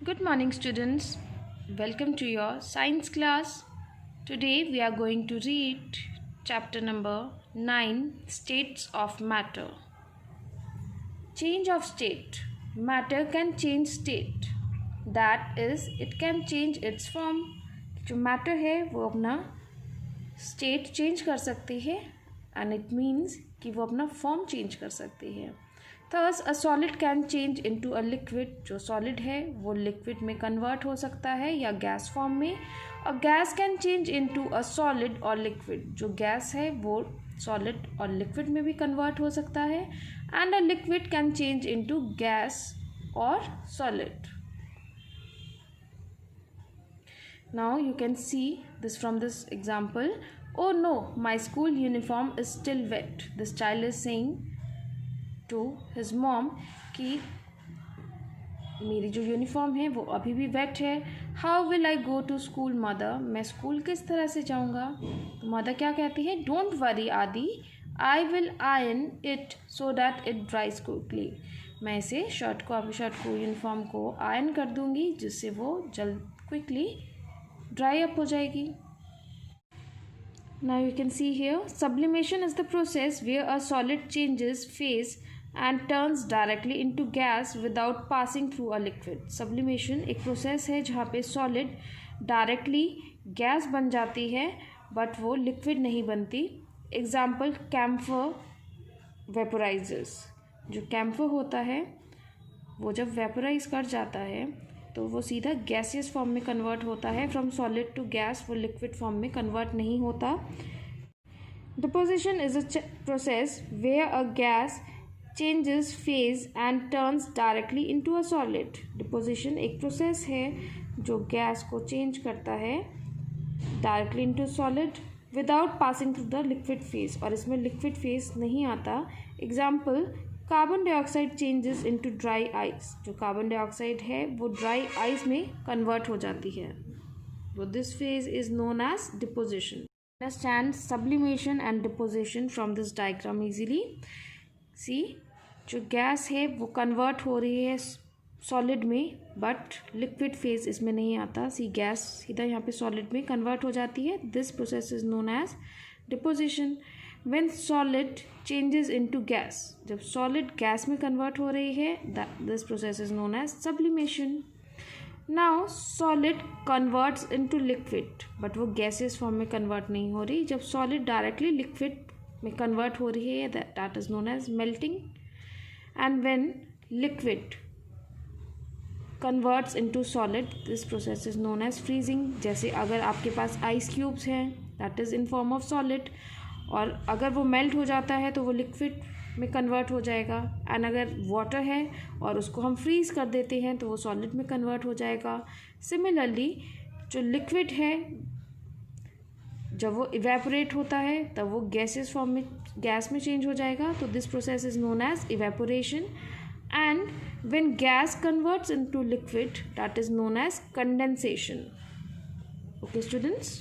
Good morning, students. Welcome to your science class. Today we are going to read chapter number 9 States of Matter. Change of state. Matter can change state. That is, it can change its form. जो matter है वो अपना state change कर सकती है and it means कि वो अपना form change कर सकती है. Thus, a solid can change into a liquid. जो solid है वो liquid में convert हो सकता है या gas form में. A gas can change into a solid or liquid. जो gas है वो solid और liquid में भी convert हो सकता है. And a liquid can change into gas or solid. Now you can see this from this example. Oh no, my school uniform is still wet. This child is saying to his mom कि मेरी जो uniform है वो अभी भी wait है. How will I go to school mother. मैं school किस तरह से जाऊँगा. तो मदर क्या कहती है. डोंट वरी आदि, I will ion it so that it ड्राइज quickly. मैं इसे शर्ट को यूनिफॉर्म को आयन कर दूँगी जिससे वो जल्द क्विकली ड्राई अप हो जाएगी. Now you can see here, sublimation is the process where a solid changes phase and turns directly into gas without passing through a liquid. Sublimation एक process है जहाँ पे solid directly gas बन जाती है but वो liquid नहीं बनती. Example, camphor vaporizes. जो camphor होता है वो जब vaporize कर जाता है तो वो सीधा गैसियस फॉर्म में कन्वर्ट होता है. फ्रॉम सॉलिड टू गैस वो लिक्विड फॉर्म में कन्वर्ट नहीं होता. Deposition is a process where a gas changes phase and turns directly into a solid. Deposition एक प्रोसेस है जो गैस को चेंज करता है directly into solid without passing through the liquid phase, और इसमें लिक्विड फेज नहीं आता. Example, carbon dioxide changes into dry ice. जो कार्बन डाइऑक्साइड है वो ड्राई आइस में कन्वर्ट हो जाती है. वो this phase is known as deposition. Understand sublimation and deposition from this diagram easily. See, जो गैस है वो कन्वर्ट हो रही है सॉलिड में बट लिक्विड फेज इसमें नहीं आता. सी, गैस सीधा यहाँ पे सॉलिड में कन्वर्ट हो जाती है. This process is known as deposition. When solid changes into gas, जब solid gas में convert हो रही है, this process is known as sublimation. Now solid converts into liquid, but वो gaseous form में convert नहीं हो रही. जब solid directly liquid में convert हो रही है, that is known as melting. And when liquid converts into solid, this process is known as freezing. जैसे अगर आपके पास ice cubes हैं, that is in form of solid, और अगर वो मेल्ट हो जाता है तो वो लिक्विड में कन्वर्ट हो जाएगा. एंड अगर वाटर है और उसको हम फ्रीज कर देते हैं तो वो सॉलिड में कन्वर्ट हो जाएगा. सिमिलरली जो लिक्विड है जब वो इवेपोरेट होता है तब वो गैसेस फॉर्म में गैस में चेंज हो जाएगा. तो this process is known as evaporation. And when gas converts into liquid that is known as condensation. Okay students,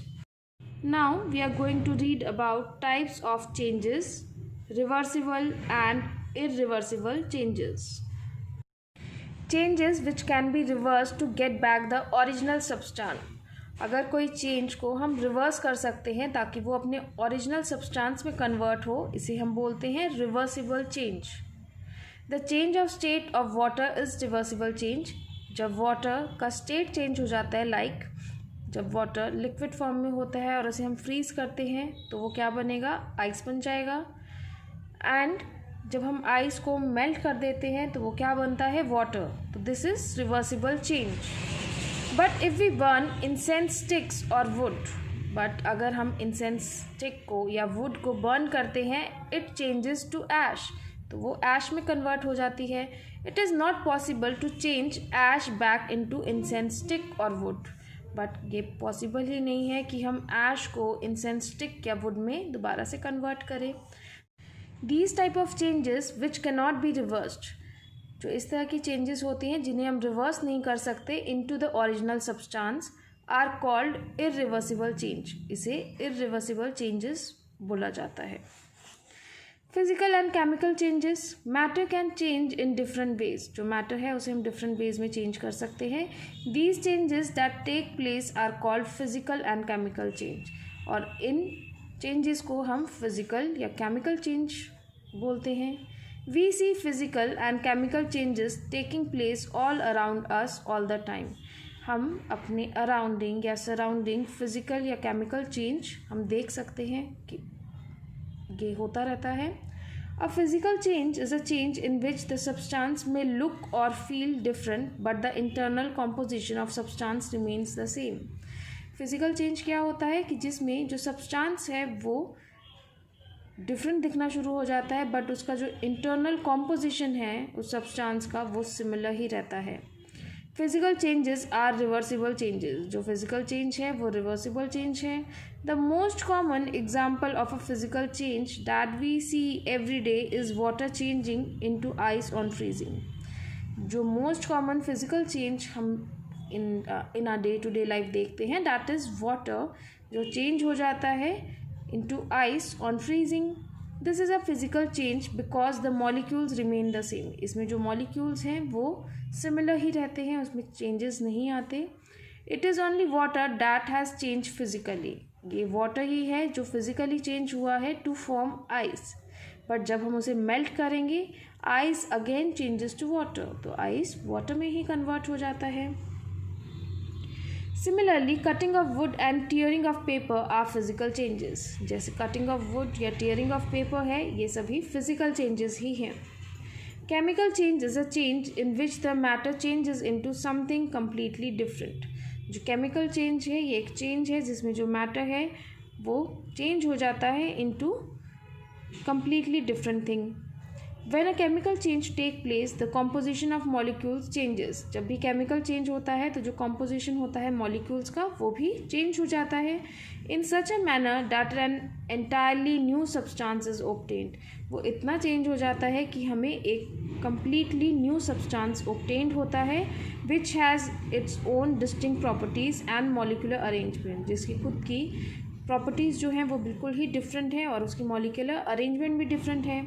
now we are going to read about types of changes, reversible and irreversible changes. Changes which can be reversed to get back the original substance. अगर कोई change को हम reverse कर सकते हैं ताकि वो अपने ओरिजिनल सब्सटेंस में कन्वर्ट हो, इसे हम बोलते हैं reversible change. The change of state of water is reversible change. जब वाटर का स्टेट चेंज हो जाता है, लाइक जब वाटर लिक्विड फॉर्म में होता है और उसे हम फ्रीज़ करते हैं तो वो क्या बनेगा, आइस बन जाएगा. एंड जब हम आइस को मेल्ट कर देते हैं तो वो क्या बनता है, वाटर. तो this is reversible change. But if we burn incense sticks और वुड, बट अगर हम इंसेंस स्टिक को या वुड को बर्न करते हैं, इट चेंजेस टू ऐश. तो वो ऐश में कन्वर्ट हो जाती है. It is not possible to change ash back into incense stick और वुड. बट ये पॉसिबल ही नहीं है कि हम ऐश को इंसेंस स्टिक या वुड में दोबारा से कन्वर्ट करें. These type of changes which can not be reversed, जो इस तरह की चेंजेस होती हैं जिन्हें हम रिवर्स नहीं कर सकते into the original substance, are called irreversible change. इसे इररिवर्सिबल चेंजेस बोला जाता है. Physical and chemical changes, matter can change in different ways, जो मैटर है उसे हम डिफरेंट वेज में चेंज कर सकते हैं. These changes that take place are called physical and chemical change, और इन चेंजेस को हम फिजिकल या केमिकल चेंज बोलते हैं. We see physical and chemical changes taking place all around us all the time. हम अपने अराउंडिंग या सराउंडिंग फिजिकल या केमिकल चेंज हम देख सकते हैं कि ये होता रहता है. A physical change is a change in which the substance may look और feel different but the internal composition of substance remains the same. Physical change क्या होता है कि जिसमें जो सब्सटेंस है वो डिफरेंट दिखना शुरू हो जाता है बट उसका जो इंटरनल कॉम्पोजिशन है उस सब्सटेंस का वो सिमिलर ही रहता है. Physical changes are reversible changes, जो फिजिकल चेंज है वो रिवर्सिबल चेंज है. The most common example of a physical change that we see every day is water changing into ice on freezing. जो मोस्ट कॉमन फिजिकल चेंज हम in our day to day life देखते हैं that is water जो change हो जाता है into ice on freezing. This is a physical change because the molecules remain the same. इसमें जो मॉलिक्यूल्स हैं वो सिमिलर ही रहते हैं, उसमें चेंजेस नहीं आते. It is only water that has change physically. ये वाटर ही है जो फिजिकली चेंज हुआ है टू फॉर्म आइस, बट जब हम उसे मेल्ट करेंगे ice again changes to water, तो आइस वाटर में ही कन्वर्ट हो जाता है. Similarly cutting of wood and tearing of paper are physical changes. जैसे कटिंग ऑफ वुड या टीयरिंग ऑफ पेपर है, ये सभी फिजिकल चेंजेस ही हैं. Chemical change is a change in which the matter changes into something completely different. जो chemical change है ये एक चेंज है जिसमें जो मैटर है वो चेंज हो जाता है into completely different thing. When a chemical change take place, the composition of molecules changes. जब भी केमिकल चेंज होता है तो जो composition होता है molecules का वो भी चेंज हो जाता है. In such a manner that an entirely new substance is obtained. वो इतना चेंज हो जाता है कि हमें एक completely new substance obtained होता है which has its own distinct properties and molecular arrangement. जिसकी खुद की properties जो हैं वो बिल्कुल ही different है और उसकी molecular arrangement भी different है.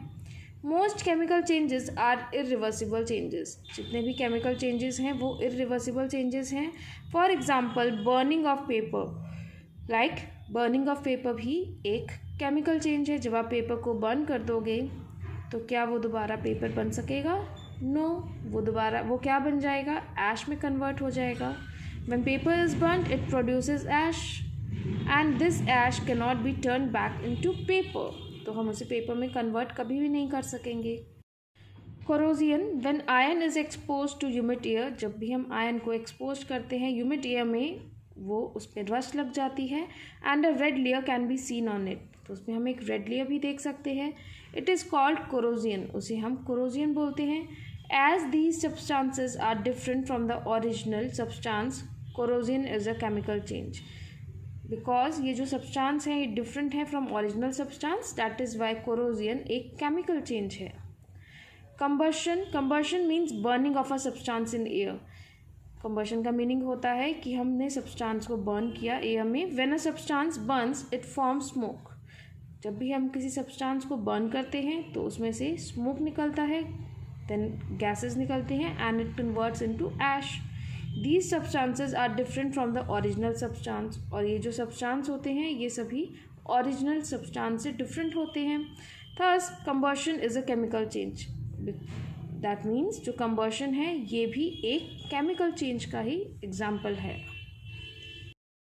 Most chemical changes are irreversible changes. जितने भी केमिकल चेंजेस हैं वो इरिवर्सिबल चेंजेस हैं. For example burning of paper, like burning of paper भी एक केमिकल चेंज है. जब आप पेपर को बर्न कर दोगे तो क्या वो दोबारा पेपर बन सकेगा? नो, वो क्या बन जाएगा? ऐश में कन्वर्ट हो जाएगा. When paper is burned it produces ash and this ash can not be turn back into paper. तो हम उसे पेपर में कन्वर्ट कभी भी नहीं कर सकेंगे. Corrosion, when iron is expose to humid air. जब भी हम आयरन को एक्सपोज करते हैं ह्यूमिड एयर में वो उस पर रस्ट लग जाती है and a red layer can be seen on it. तो उसमें हम एक रेड लेयर भी देख सकते हैं. It is called corrosion. उसे हम कोरोजियन बोलते हैं. As these substances are different from the original substance, corrosion is a chemical change. Because ये जो सब्सटेंस है ये डिफरेंट है from original substance, that is why corrosion एक केमिकल चेंज है. Combustion means burning of a substance in air. Combustion का meaning होता है कि हमने सब्सटेंस को बर्न किया एयर में. When a substance Burns it form smoke. जब भी हम किसी सब्सटेंस को बर्न करते हैं तो उसमें से स्मोक निकलता है, देन गैसेस निकलते हैं and it converts into ash. These substances are different from the original substance. और ये जो substance होते हैं ये सभी original substance से different होते हैं. Thus, combustion is a chemical change. That means जो combustion है ये भी एक chemical change का ही example है.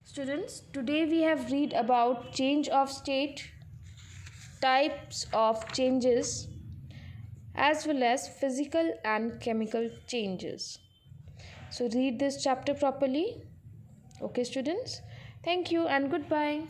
Students, today we have read about change of state, types of changes, as well as physical and chemical changes. So read this chapter properly. Okay students, thank you and goodbye.